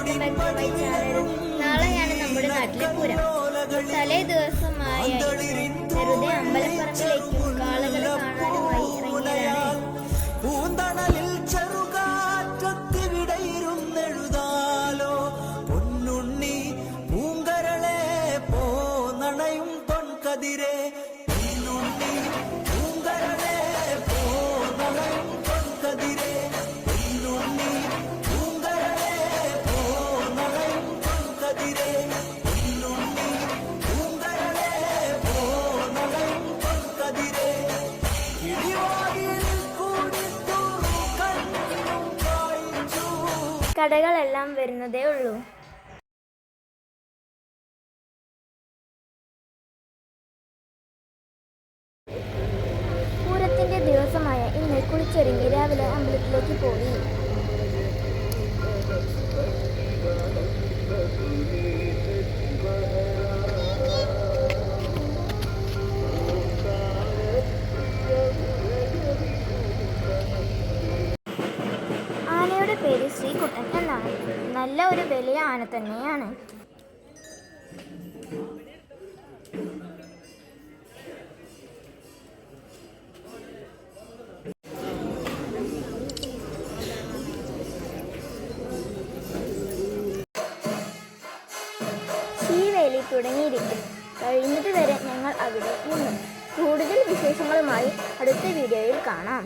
Welcome back to my channel. നാളെയാണ് നമ്മുടെ നാട്ടിലെ പൂരം. തലേ ദിവസമായ വെറുതെ അമ്പലപ്പറമ്പിലേക്കും കാളകളെ കാണാനുമായി ഇറങ്ങിയതാണ്. പൂന്തണലിൽ ചെറുകാറ്റത്തിവിടയിരുന്നെഴുതാലോ പൊന്നുണ്ണി പൂങ്കരളെ പോന്നണയും പൊൻകതിരെ പൊന്നുണ്ണി പൂങ്കരളെ പോന്നണയും പൊൻകതിരെ പൊന്നുണ്ണി പൂങ്കരളെ പോന്നണയും പൊൻകതിരെ പൊന്നുണ്ണി പൂങ്കരളെ പോന്നണയും പൊൻകതിരെ കടകളെല്ലാം വരുന്നതേ ഉള്ളൂ. പൂരത്തിന്റെ ദിവസമായ ഇന്ന് കുളിച്ചൊരുങ്ങി രാവിലെ അമ്പലത്തിലേക്ക് പോയി. ആനയുടെ പേര് ശ്രീകുട്ടൻ എന്നാണ്. നല്ല ഒരു വലിയ ആന തന്നെയാണ്. ശീവേലി തുടങ്ങിയിരിക്കുന്നു. കഴിഞ്ഞത് വരെ ഞങ്ങൾ അവിടെ നിന്നു. കൂടുതൽ വിശേഷങ്ങളുമായി അടുത്ത വീഡിയോയിൽ കാണാം.